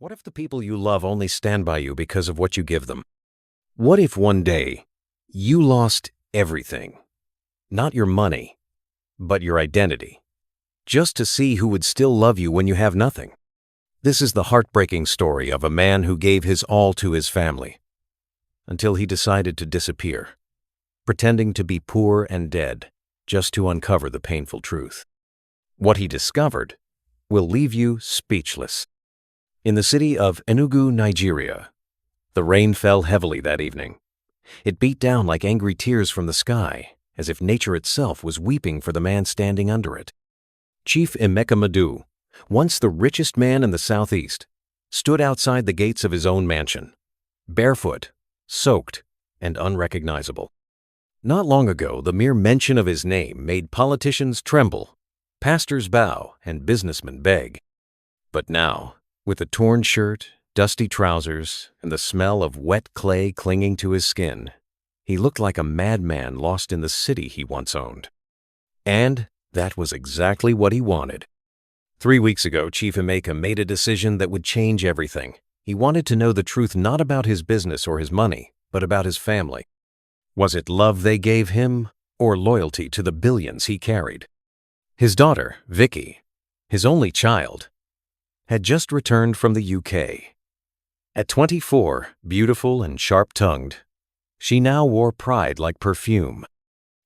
What if the people you love only stand by you because of what you give them? What if one day you lost everything? Not your money, but your identity, just to see who would still love you when you have nothing. This is the heartbreaking story of a man who gave his all to his family until he decided to disappear, pretending to be poor and dead just to uncover the painful truth. What he discovered will leave you speechless. In the city of Enugu, Nigeria, the rain fell heavily that evening. It beat down like angry tears from the sky, as if nature itself was weeping for the man standing under it. Chief Emeka Madu, once the richest man in the southeast, stood outside the gates of his own mansion, barefoot, soaked, and unrecognizable. Not long ago, the mere mention of his name made politicians tremble, pastors bow, and businessmen beg. But now, with a torn shirt, dusty trousers, and the smell of wet clay clinging to his skin, he looked like a madman lost in the city he once owned. And that was exactly what he wanted. 3 weeks ago, Chief Emeka made a decision that would change everything. He wanted to know the truth not about his business or his money, but about his family. Was it love they gave him, or loyalty to the billions he carried? His daughter, Vicky, his only child, had just returned from the UK. At 24, beautiful and sharp-tongued, she now wore pride like perfume.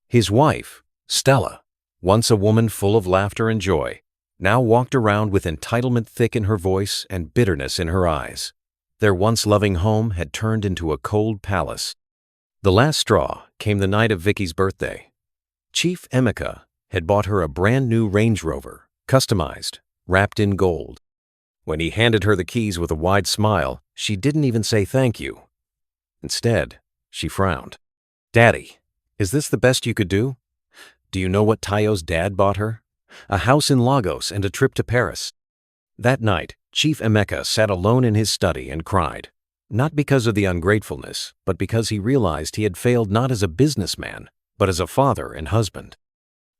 His wife, Stella, once a woman full of laughter and joy, now walked around with entitlement thick in her voice and bitterness in her eyes. Their once loving home had turned into a cold palace. The last straw came the night of Vicky's birthday. Chief Emeka had bought her a brand new Range Rover, customized, wrapped in gold. When he handed her the keys with a wide smile, she didn't even say thank you. Instead, she frowned. "Daddy, is this the best you could do? Do you know what Tayo's dad bought her? A house in Lagos and a trip to Paris." That night, Chief Emeka sat alone in his study and cried, not because of the ungratefulness, but because he realized he had failed not as a businessman, but as a father and husband.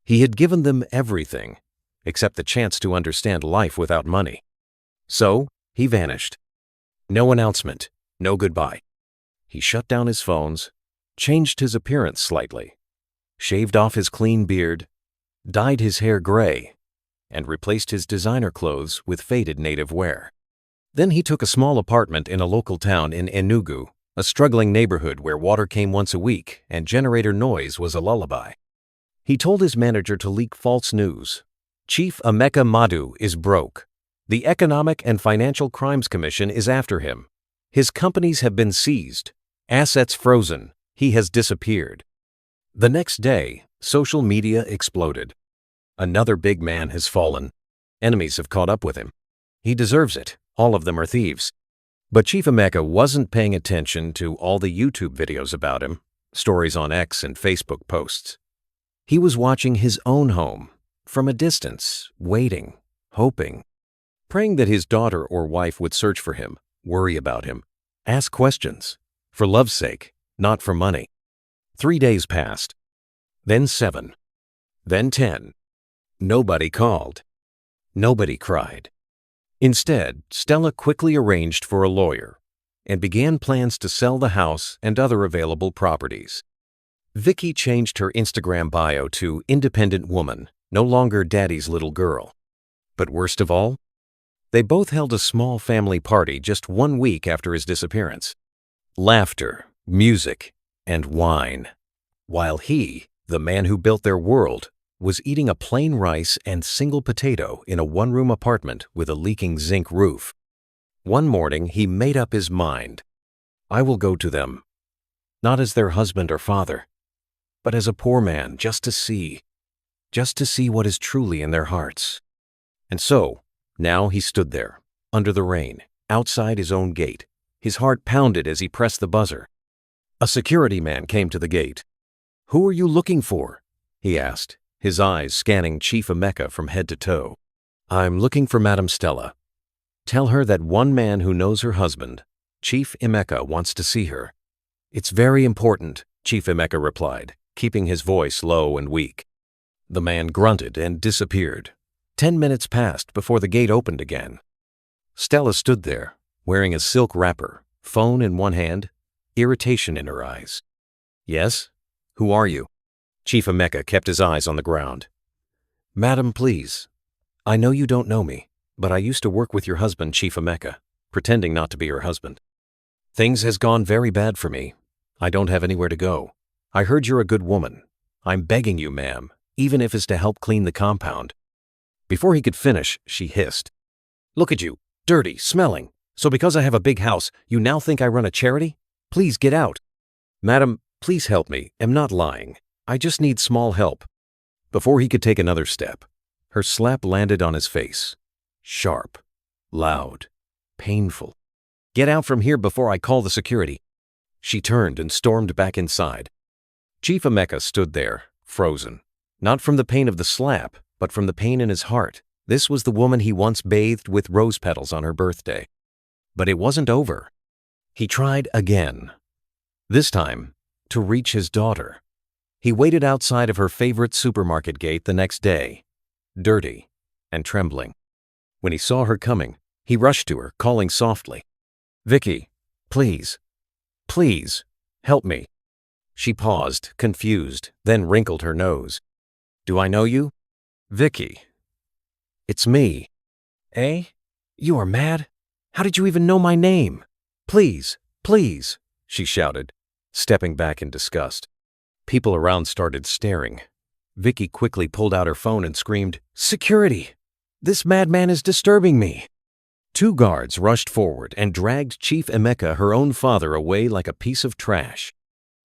He had given them everything, except the chance to understand life without money. So, he vanished. No announcement, no goodbye. He shut down his phones, changed his appearance slightly, shaved off his clean beard, dyed his hair gray, and replaced his designer clothes with faded native wear. Then he took a small apartment in a local town in Enugu, a struggling neighborhood where water came once a week and generator noise was a lullaby. He told his manager to leak false news. Chief Emeka Madu is broke. The Economic and Financial Crimes Commission is after him. His companies have been seized, assets frozen, he has disappeared. The next day, social media exploded. Another big man has fallen. Enemies have caught up with him. He deserves it. All of them are thieves. But Chief Emeka wasn't paying attention to all the YouTube videos about him, stories on X and Facebook posts. He was watching his own home, from a distance, waiting, hoping, praying that his daughter or wife would search for him, worry about him, ask questions, for love's sake, not for money. 3 days passed, then 7, then 10. Nobody called. Nobody cried. Instead, Stella quickly arranged for a lawyer and began plans to sell the house and other available properties. Vicky changed her Instagram bio to independent woman, no longer daddy's little girl. But worst of all, they both held a small family party just 1 week after his disappearance. Laughter, music, and wine. While he, the man who built their world, was eating a plain rice and single potato in a one-room apartment with a leaking zinc roof. One morning, he made up his mind. I will go to them, not as their husband or father, but as a poor man, just to see what is truly in their hearts. And so, now he stood there, under the rain, outside his own gate. His heart pounded as he pressed the buzzer. A security man came to the gate. "Who are you looking for?" he asked, his eyes scanning Chief Emeka from head to toe. "I'm looking for Madam Stella. Tell her that one man who knows her husband, Chief Emeka, wants to see her." "It's very important," Chief Emeka replied, keeping his voice low and weak. The man grunted and disappeared. 10 minutes passed before the gate opened again. Stella stood there, wearing a silk wrapper, phone in one hand, irritation in her eyes. "Yes? Who are you?" Chief Emeka kept his eyes on the ground. "Madam, please. I know you don't know me, but I used to work with your husband, Chief Emeka, pretending not to be her husband. Things has gone very bad for me. I don't have anywhere to go. I heard you're a good woman. I'm begging you, ma'am, even if it's to help clean the compound." Before he could finish, she hissed. "Look at you, dirty, smelling. So because I have a big house, you now think I run a charity? Please get out." "Madam, please help me. I'm not lying. I just need small help." Before he could take another step, her slap landed on his face. Sharp, loud, painful. "Get out from here before I call the security." She turned and stormed back inside. Chief Emeka stood there, frozen. Not from the pain of the slap, but from the pain in his heart. This was the woman he once bathed with rose petals on her birthday. But it wasn't over. He tried again. This time, to reach his daughter. He waited outside of her favorite supermarket gate the next day, dirty and trembling. When he saw her coming, he rushed to her, calling softly, "Vicky, please, please, help me." She paused, confused, then wrinkled her nose. "Do I know you?" "Vicky, it's me." "Eh? You are mad? How did you even know my name? Please, please," she shouted, stepping back in disgust. People around started staring. Vicky quickly pulled out her phone and screamed, "Security! This madman is disturbing me." 2 guards rushed forward and dragged Chief Emeka, her own father, away like a piece of trash.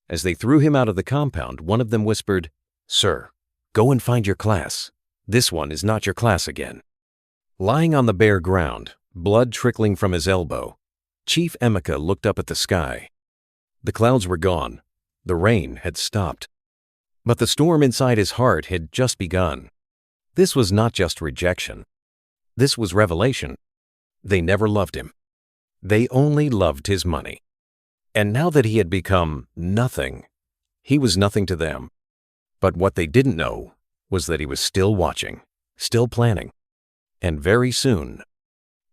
As they threw him out of the compound, one of them whispered, "Sir, go and find your class. This one is not your class again." Lying on the bare ground, blood trickling from his elbow, Chief Emeka looked up at the sky. The clouds were gone. The rain had stopped. But the storm inside his heart had just begun. This was not just rejection. This was revelation. They never loved him. They only loved his money. And now that he had become nothing, he was nothing to them. But what they didn't know was that he was still watching, still planning. And very soon,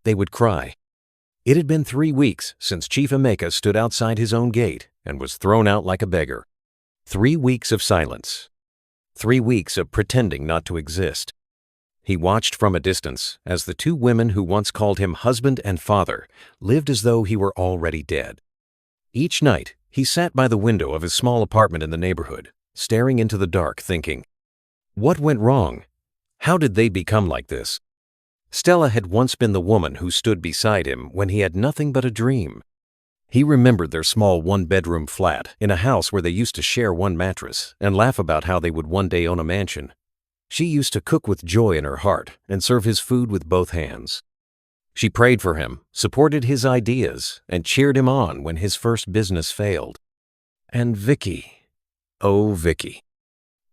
they would cry. It had been 3 weeks since Chief Emeka stood outside his own gate and was thrown out like a beggar. 3 weeks of silence. 3 weeks of pretending not to exist. He watched from a distance as the 2 women who once called him husband and father lived as though he were already dead. Each night, he sat by the window of his small apartment in the neighborhood, staring into the dark, thinking, what went wrong? How did they become like this? Stella had once been the woman who stood beside him when he had nothing but a dream. He remembered their small 1-bedroom flat in a house where they used to share one mattress and laugh about how they would one day own a mansion. She used to cook with joy in her heart and serve his food with both hands. She prayed for him, supported his ideas, and cheered him on when his first business failed. And Vicky, oh Vicky.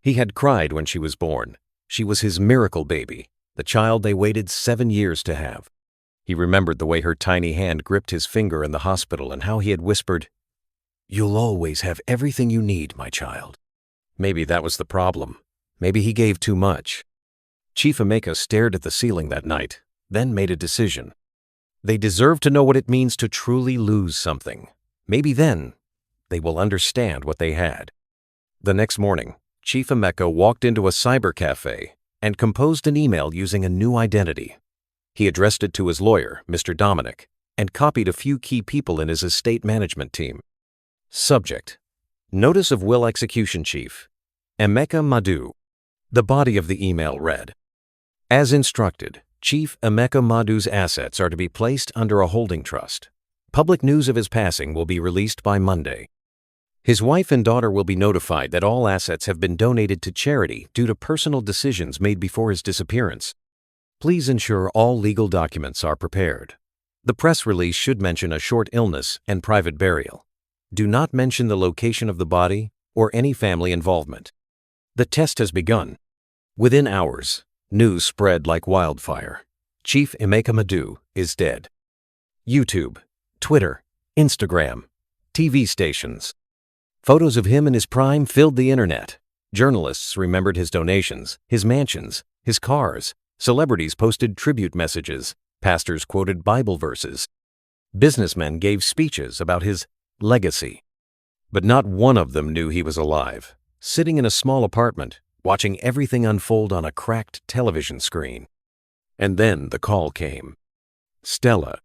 He had cried when she was born. She was his miracle baby, the child they waited 7 years to have. He remembered the way her tiny hand gripped his finger in the hospital and how he had whispered, "You'll always have everything you need, my child." Maybe that was the problem. Maybe he gave too much. Chief Emeka stared at the ceiling that night, then made a decision. They deserve to know what it means to truly lose something. Maybe then they will understand what they had. The next morning, Chief Emeka walked into a cyber cafe and composed an email using a new identity. He addressed it to his lawyer, Mr. Dominic, and copied a few key people in his estate management team. Subject: Notice of Will Execution Chief, Emeka Madu. The body of the email read, as instructed, Chief Emeka Madu's assets are to be placed under a holding trust. Public news of his passing will be released by Monday. His wife and daughter will be notified that all assets have been donated to charity due to personal decisions made before his disappearance. Please ensure all legal documents are prepared. The press release should mention a short illness and private burial. Do not mention the location of the body or any family involvement. The test has begun. Within hours, news spread like wildfire. Chief Emeka Madu is dead. YouTube, Twitter, Instagram, TV stations. Photos of him in his prime filled the internet. Journalists remembered his donations, his mansions, his cars. Celebrities posted tribute messages. Pastors quoted Bible verses. Businessmen gave speeches about his legacy, but not one of them knew he was alive, sitting in a small apartment, watching everything unfold on a cracked television screen. And then the call came. Stella.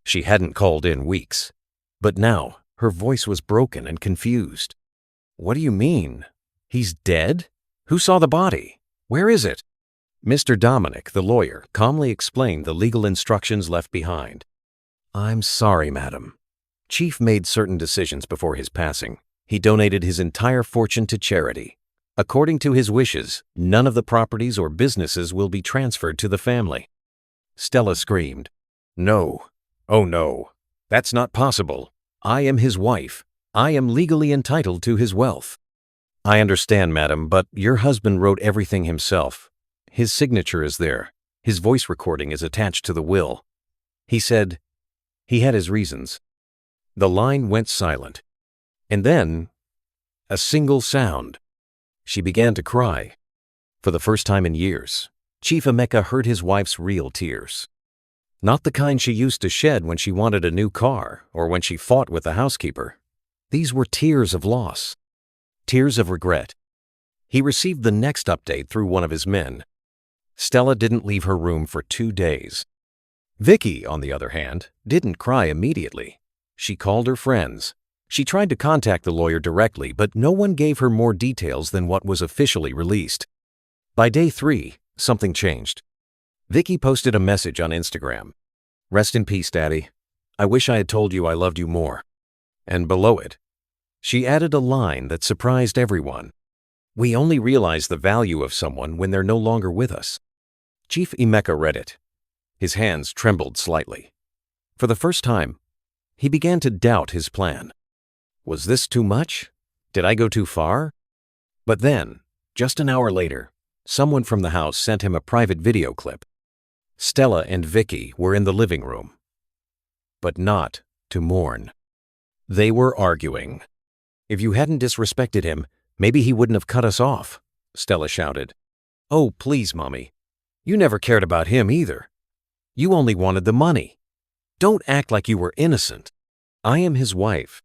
She hadn't called in weeks, but now her voice was broken and confused. "What do you mean? He's dead? Who saw the body? Where is it?" Mr. Dominic, the lawyer, calmly explained the legal instructions left behind. "I'm sorry, madam. Chief made certain decisions before his passing. He donated his entire fortune to charity. According to his wishes, none of the properties or businesses will be transferred to the family." Stella screamed, "No. Oh no. That's not possible. I am his wife. I am legally entitled to his wealth." "I understand, madam, but your husband wrote everything himself. His signature is there. His voice recording is attached to the will. He said he had his reasons." The line went silent. And then, a single sound. She began to cry. For the first time in years, Chief Emeka heard his wife's real tears. Not the kind she used to shed when she wanted a new car or when she fought with the housekeeper. These were tears of loss, tears of regret. He received the next update through one of his men. Stella didn't leave her room for 2 days. Vicky, on the other hand, didn't cry immediately. She called her friends. She tried to contact the lawyer directly, but no one gave her more details than what was officially released. By day 3, something changed. Vicky posted a message on Instagram. "Rest in peace, Daddy. I wish I had told you I loved you more." And below it, she added a line that surprised everyone. "We only realize the value of someone when they're no longer with us." Chief Emeka read it. His hands trembled slightly. For the first time, he began to doubt his plan. Was this too much? Did I go too far? But then, just an hour later, someone from the house sent him a private video clip. Stella and Vicky were in the living room. But not to mourn. They were arguing. "If you hadn't disrespected him, maybe he wouldn't have cut us off," Stella shouted. "Oh, please, Mommy. You never cared about him either. You only wanted the money. Don't act like you were innocent. I am his wife,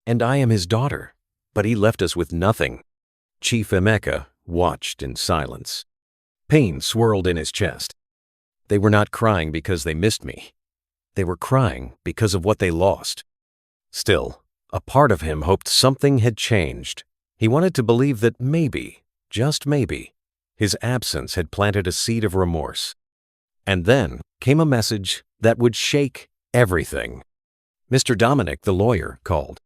and I am his daughter, but he left us with nothing." Chief Emeka watched in silence. Pain swirled in his chest. They were not crying because they missed me. They were crying because of what they lost. Still, a part of him hoped something had changed. He wanted to believe that maybe, just maybe, his absence had planted a seed of remorse. And then came a message that would shake everything. Mr. Dominic, the lawyer, called.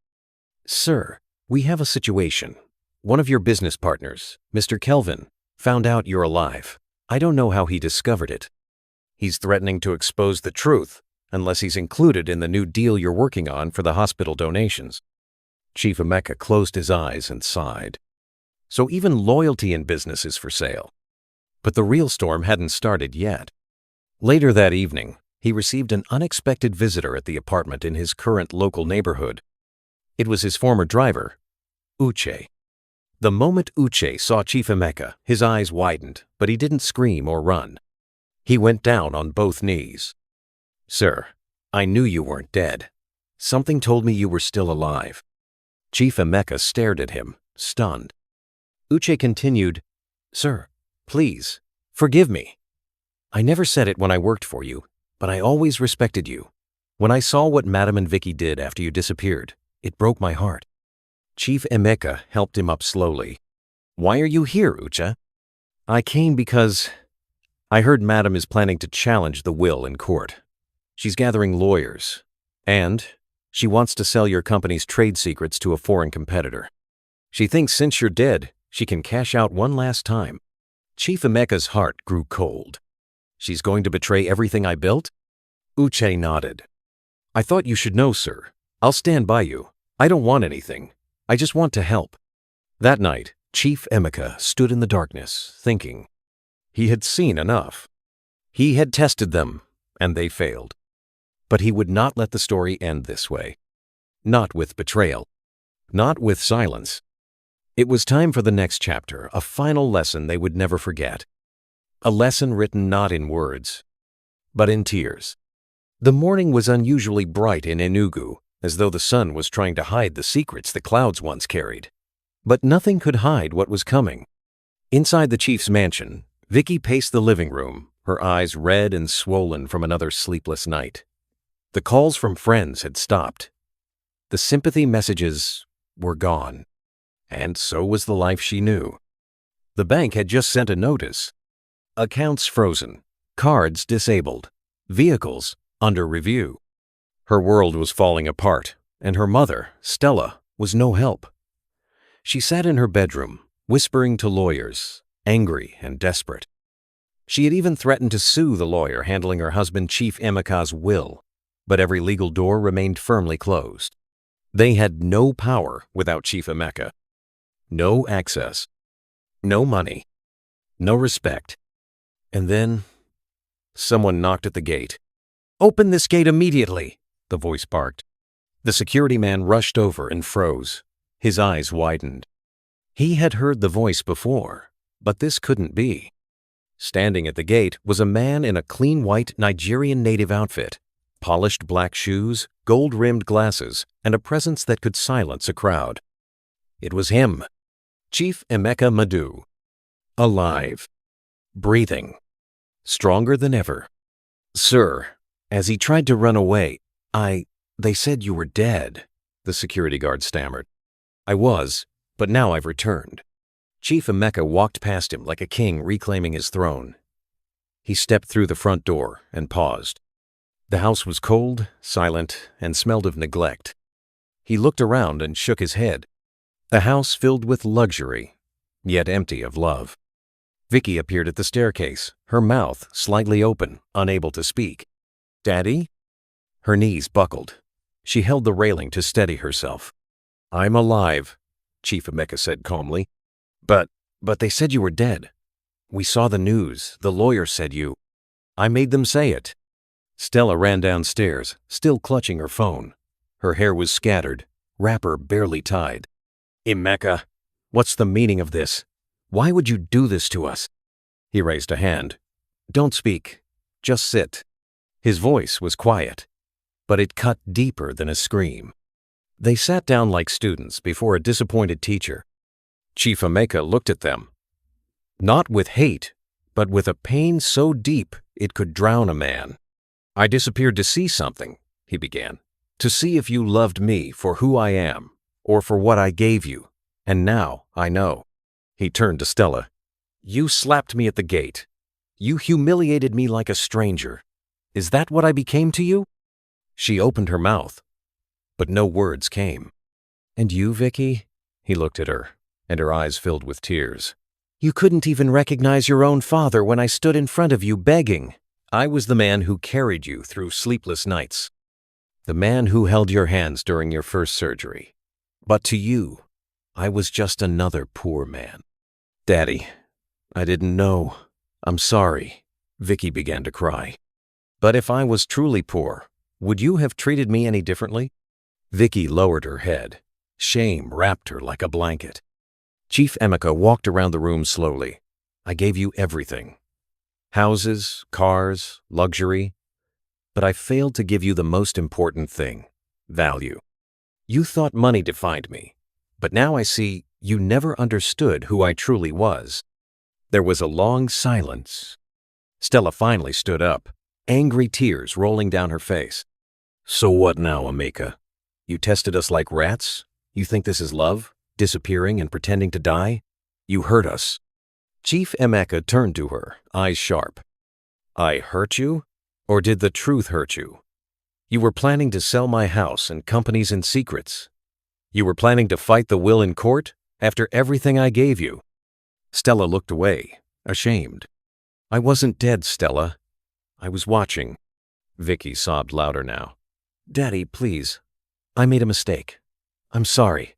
"Sir, we have a situation. One of your business partners, Mr. Kelvin, found out you're alive. I don't know how he discovered it. He's threatening to expose the truth unless he's included in the new deal you're working on for the hospital donations." Chief Emeka closed his eyes and sighed. So even loyalty in business is for sale. But the real storm hadn't started yet. Later that evening, he received an unexpected visitor at the apartment in his current local neighborhood. It was his former driver, Uche. The moment Uche saw Chief Emeka, his eyes widened, but he didn't scream or run. He went down on both knees. "Sir, I knew you weren't dead. Something told me you were still alive." Chief Emeka stared at him, stunned. Uche continued, "Sir, please, forgive me. I never said it when I worked for you, but I always respected you. When I saw what Madam and Vicky did after you disappeared, it broke my heart." Chief Emeka helped him up slowly. "Why are you here, Uche?" "I came because I heard Madam is planning to challenge the will in court. She's gathering lawyers, and she wants to sell your company's trade secrets to a foreign competitor. She thinks since you're dead, she can cash out one last time." Chief Emeka's heart grew cold. "She's going to betray everything I built?" Uche nodded. "I thought you should know, sir. I'll stand by you. I don't want anything. I just want to help." That night, Chief Emeka stood in the darkness, thinking. He had seen enough. He had tested them, and they failed. But he would not let the story end this way. Not with betrayal. Not with silence. It was time for the next chapter, a final lesson they would never forget. A lesson written not in words, but in tears. The morning was unusually bright in Enugu, as though the sun was trying to hide the secrets the clouds once carried. But nothing could hide what was coming. Inside the chief's mansion, Vicky paced the living room, her eyes red and swollen from another sleepless night. The calls from friends had stopped. The sympathy messages were gone. And so was the life she knew. The bank had just sent a notice. Accounts frozen, cards disabled, vehicles under review. Her world was falling apart, and her mother, Stella, was no help. She sat in her bedroom, whispering to lawyers, angry and desperate. She had even threatened to sue the lawyer handling her husband Chief Emeka's will, but every legal door remained firmly closed. They had no power without Chief Emeka. No access. No money. No respect. And then, someone knocked at the gate. "Open this gate immediately," the voice barked. The security man rushed over and froze. His eyes widened. He had heard the voice before, but this couldn't be. Standing at the gate was a man in a clean white Nigerian native outfit, polished black shoes, gold-rimmed glasses, and a presence that could silence a crowd. It was him, Chief Emeka Madu. Alive. Breathing. Stronger than ever. "Sir," as he tried to run away, they said you were dead," the security guard stammered. "I was, but now I've returned." Chief Emeka walked past him like a king reclaiming his throne. He stepped through the front door and paused. The house was cold, silent, and smelled of neglect. He looked around and shook his head. A house filled with luxury, yet empty of love. Vicky appeared at the staircase, her mouth slightly open, unable to speak. "Daddy?" Her knees buckled. She held the railing to steady herself. "I'm alive," Chief Emeka said calmly. But they said you were dead. We saw the news. The lawyer said you." "I made them say it." Stella ran downstairs, still clutching her phone. Her hair was scattered, wrapper barely tied. "Emeka, what's the meaning of this? Why would you do this to us?" He raised a hand. "Don't speak. Just sit." His voice was quiet, but it cut deeper than a scream. They sat down like students before a disappointed teacher. Chief Emeka looked at them, not with hate, but with a pain so deep it could drown a man. "I disappeared to see something," he began, "to see if you loved me for who I am, or for what I gave you, and now I know." He turned to Stella. "You slapped me at the gate. You humiliated me like a stranger. Is that what I became to you?" She opened her mouth, but no words came. "And you, Vicky?" He looked at her, and her eyes filled with tears. "You couldn't even recognize your own father when I stood in front of you begging. I was the man who carried you through sleepless nights. The man who held your hands during your first surgery. But to you, I was just another poor man." "Daddy, I didn't know. I'm sorry." Vicky began to cry. "But if I was truly poor, would you have treated me any differently?" Vicky lowered her head. Shame wrapped her like a blanket. Chief Emeka walked around the room slowly. "I gave you everything. Houses, cars, luxury. But I failed to give you the most important thing, value. You thought money defined me, but now I see you never understood who I truly was." There was a long silence. Stella finally stood up, angry tears rolling down her face. "So what now, Emeka? You tested us like rats? You think this is love? Disappearing and pretending to die? You hurt us." Chief Emeka turned to her, eyes sharp. "I hurt you? Or did the truth hurt you? You were planning to sell my house and companies and secrets. You were planning to fight the will in court after everything I gave you." Stella looked away, ashamed. "I wasn't dead, Stella. I was watching." Vicky sobbed louder now. "Daddy, please. I made a mistake. I'm sorry.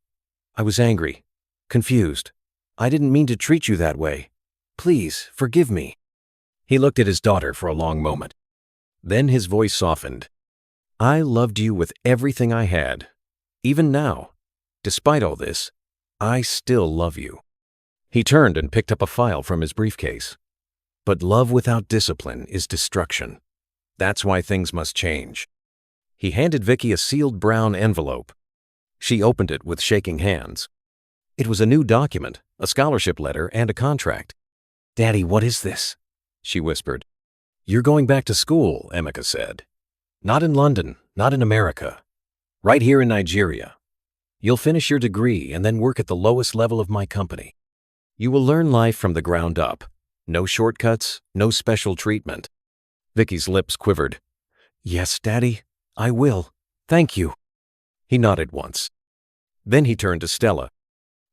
I was angry, confused. I didn't mean to treat you that way. Please, forgive me." He looked at his daughter for a long moment. Then his voice softened. "I loved you with everything I had. Even now, despite all this, I still love you." He turned and picked up a file from his briefcase. "But love without discipline is destruction. That's why things must change. He handed Vicky a sealed brown envelope. She opened it with shaking hands. It was a new document, a scholarship letter, and a contract. "Daddy, what is this?" she whispered. "You're going back to school," Emeka said. "Not in London, not in America. Right here in Nigeria. You'll finish your degree and then work at the lowest level of my company. You will learn life from the ground up. No shortcuts, no special treatment." Vicky's lips quivered. "Yes, Daddy, I will. Thank you." He nodded once. Then he turned to Stella.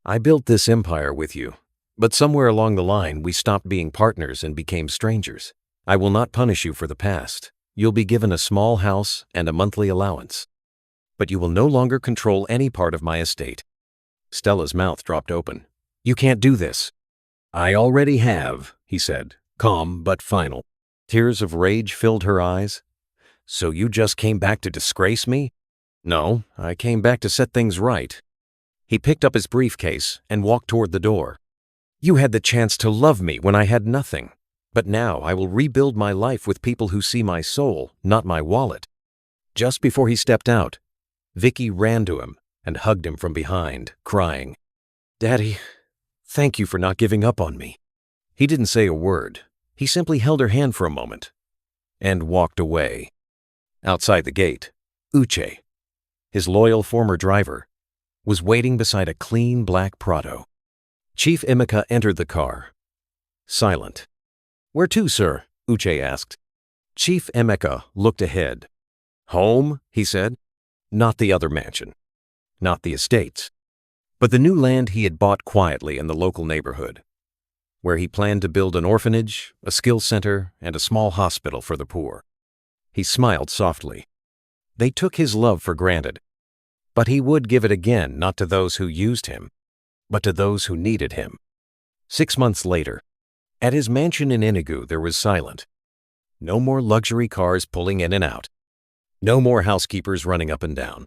"I built this empire with you, but somewhere along the line we stopped being partners and became strangers. I will not punish you for the past. You'll be given a small house and a monthly allowance. But you will no longer control any part of my estate." Stella's mouth dropped open. "You can't do this." "I already have," he said, calm but final. Tears of rage filled her eyes. "So you just came back to disgrace me?" "No, I came back to set things right." He picked up his briefcase and walked toward the door. "You had the chance to love me when I had nothing. But now I will rebuild my life with people who see my soul, not my wallet." Just before he stepped out, Vicky ran to him and hugged him from behind, crying, "Daddy, thank you for not giving up on me." He didn't say a word. He simply held her hand for a moment and walked away. Outside the gate, Uche, his loyal former driver, was waiting beside a clean black Prado. Chief Emeka entered the car, silent. "Where to, sir?" Uche asked. Chief Emeka looked ahead. "Home," he said. Not the other mansion, not the estates, but the new land he had bought quietly in the local neighborhood, where he planned to build an orphanage, a skill center, and a small hospital for the poor. He smiled softly. They took his love for granted, but he would give it again, not to those who used him, but to those who needed him. 6 months later, at his mansion in Enugu, there was silent. No more luxury cars pulling in and out. No more housekeepers running up and down.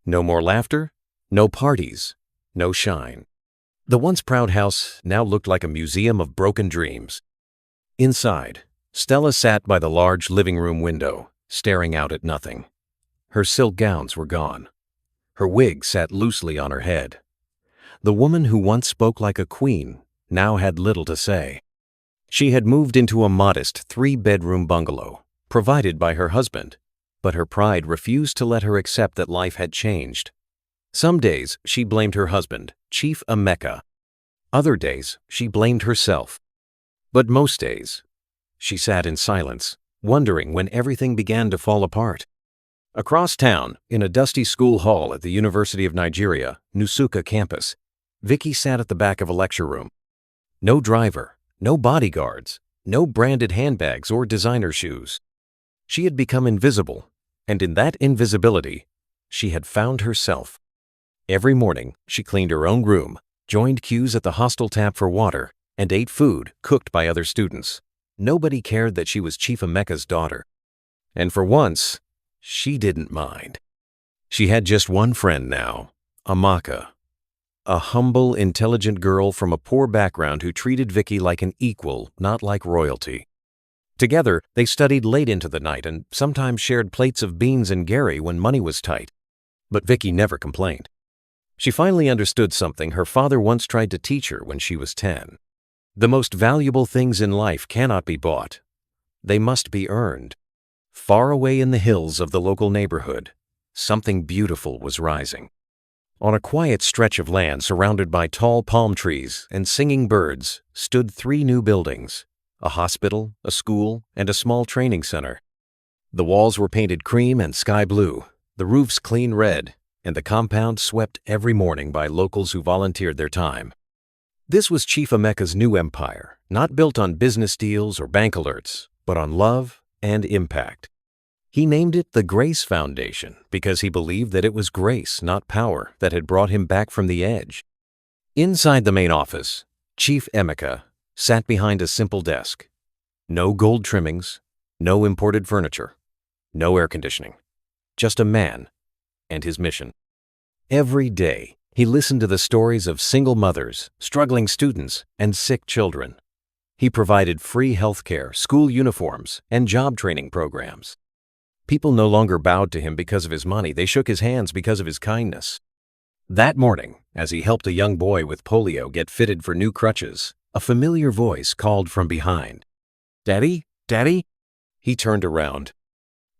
No more laughter, no parties, no shine. The once proud house now looked like a museum of broken dreams. Inside, Stella sat by the large living room window, staring out at nothing. Her silk gowns were gone. Her wig sat loosely on her head. The woman who once spoke like a queen now had little to say. She had moved into a modest 3-bedroom bungalow, provided by her husband, but her pride refused to let her accept that life had changed. Some days she blamed her husband, Chief Emeka. Other days she blamed herself. But most days, she sat in silence, wondering when everything began to fall apart. Across town, in a dusty school hall at the University of Nigeria, Nsukka campus, Vicky sat at the back of a lecture room. No driver, no bodyguards, no branded handbags or designer shoes. She had become invisible, and in that invisibility, she had found herself. Every morning, she cleaned her own room, joined queues at the hostel tap for water, and ate food cooked by other students. Nobody cared that she was Chief Emeka's daughter. And for once, she didn't mind. She had just one friend now, Amaka, a humble, intelligent girl from a poor background who treated Vicky like an equal, not like royalty. Together, they studied late into the night and sometimes shared plates of beans and Gary when money was tight. But Vicky never complained. She finally understood something her father once tried to teach her when she was 10. The most valuable things in life cannot be bought. They must be earned. Far away in the hills of the local neighborhood, something beautiful was rising. On a quiet stretch of land surrounded by tall palm trees and singing birds stood 3 new buildings: a hospital, a school, and a small training center. The walls were painted cream and sky blue, the roofs clean red, and the compound swept every morning by locals who volunteered their time. This was Chief Emeka's new empire, not built on business deals or bank alerts, but on love and impact. He named it the Grace Foundation because he believed that it was grace, not power, that had brought him back from the edge. Inside the main office, Chief Emeka sat behind a simple desk. No gold trimmings, no imported furniture, no air conditioning. Just a man and his mission. Every day, he listened to the stories of single mothers, struggling students, and sick children. He provided free healthcare, school uniforms, and job training programs. People no longer bowed to him because of his money, they shook his hands because of his kindness. That morning, as he helped a young boy with polio get fitted for new crutches, a familiar voice called from behind. "Daddy? Daddy?" He turned around.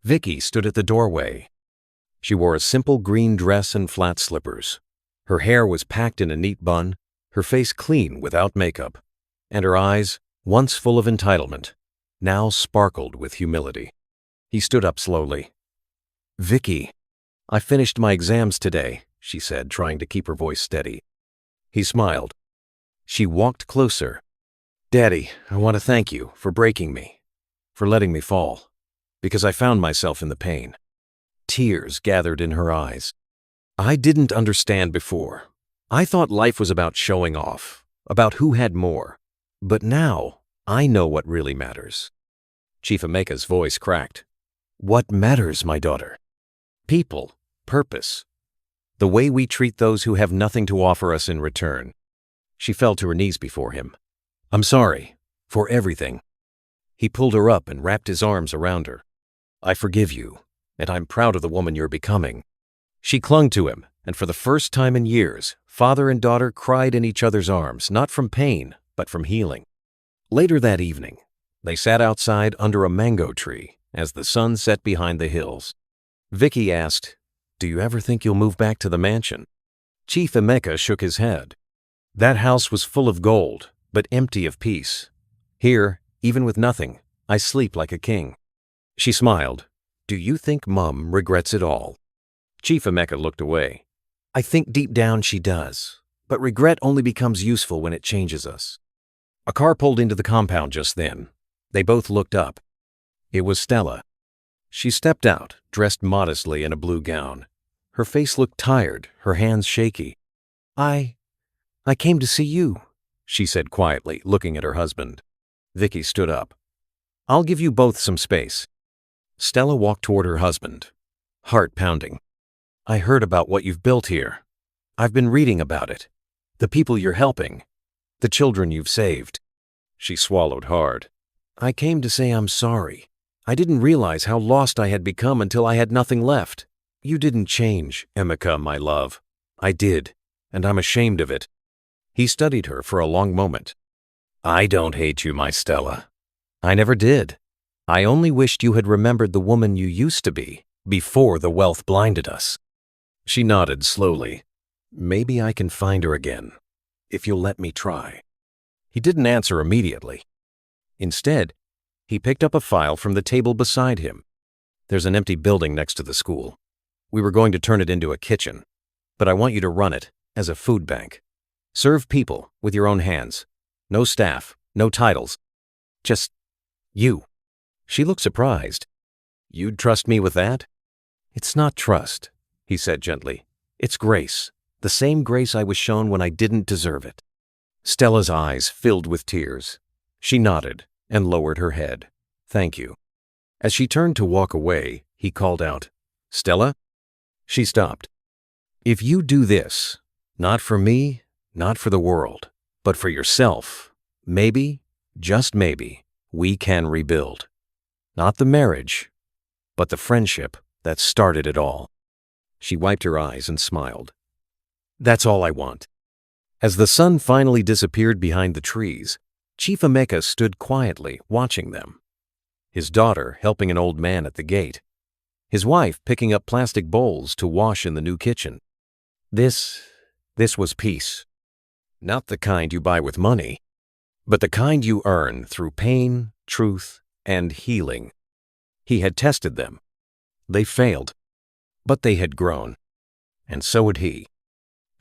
Vicky stood at the doorway. She wore a simple green dress and flat slippers. Her hair was packed in a neat bun, her face clean without makeup, and her eyes, once full of entitlement, now sparkled with humility. He stood up slowly. "Vicky, I finished my exams today," she said, trying to keep her voice steady. He smiled. She walked closer. "Daddy, I want to thank you for breaking me, for letting me fall, because I found myself in the pain." Tears gathered in her eyes. "I didn't understand before. I thought life was about showing off, about who had more. But now, I know what really matters." Chief Emeka's voice cracked. "What matters, my daughter? People, purpose, the way we treat those who have nothing to offer us in return." She fell to her knees before him. "I'm sorry, for everything." He pulled her up and wrapped his arms around her. "I forgive you, and I'm proud of the woman you're becoming." She clung to him, and for the first time in years, father and daughter cried in each other's arms, not from pain, but from healing. Later that evening, they sat outside under a mango tree as the sun set behind the hills. Vicky asked, "Do you ever think you'll move back to the mansion?" Chief Emeka shook his head. "That house was full of gold, but empty of peace. Here, even with nothing, I sleep like a king." She smiled. "Do you think Mum regrets it all?" Chief Emeka looked away. "I think deep down she does, but regret only becomes useful when it changes us." A car pulled into the compound just then. They both looked up. It was Stella. She stepped out, dressed modestly in a blue gown. Her face looked tired, her hands shaky. I came to see you," she said quietly, looking at her husband. Vicky stood up. "I'll give you both some space." Stella walked toward her husband, heart pounding. "I heard about what you've built here. I've been reading about it. The people you're helping. The children you've saved." She swallowed hard. "I came to say I'm sorry. I didn't realize how lost I had become until I had nothing left. You didn't change, Emeka, my love. I did, and I'm ashamed of it." He studied her for a long moment. "I don't hate you, my Stella. I never did. I only wished you had remembered the woman you used to be before the wealth blinded us." She nodded slowly. "Maybe I can find her again, if you'll let me try." He didn't answer immediately. Instead, he picked up a file from the table beside him. "There's an empty building next to the school. We were going to turn it into a kitchen, but I want you to run it as a food bank. Serve people with your own hands. No staff, no titles. Just you." She looked surprised. "You'd trust me with that?" "It's not trust," he said gently. "It's grace, the same grace I was shown when I didn't deserve it." Stella's eyes filled with tears. She nodded and lowered her head. "Thank you." As she turned to walk away, he called out, "Stella?" She stopped. "If you do this, not for me, not for the world, but for yourself, maybe, just maybe, we can rebuild. Not the marriage, but the friendship that started it all." She wiped her eyes and smiled. "That's all I want." As the sun finally disappeared behind the trees, Chief Emeka stood quietly watching them. His daughter helping an old man at the gate. His wife picking up plastic bowls to wash in the new kitchen. This was peace. Not the kind you buy with money, but the kind you earn through pain, truth, and healing. He had tested them. They failed, but they had grown. And so had he.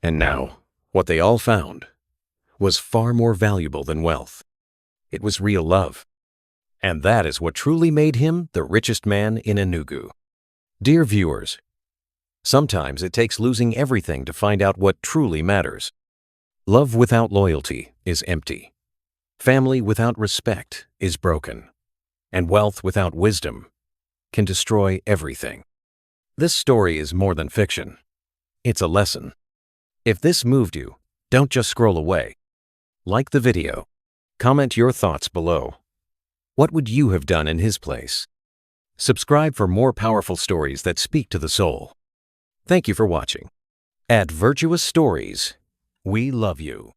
And now, what they all found was far more valuable than wealth. It was real love. And that is what truly made him the richest man in Enugu. Dear viewers, sometimes it takes losing everything to find out what truly matters. Love without loyalty is empty. Family without respect is broken. And wealth without wisdom can destroy everything. This story is more than fiction. It's a lesson. If this moved you, don't just scroll away. Like the video, Comment your thoughts below. What would you have done in his place? Subscribe for more powerful stories that speak to the soul. Thank you for watching. At Virtuous Stories, we love you.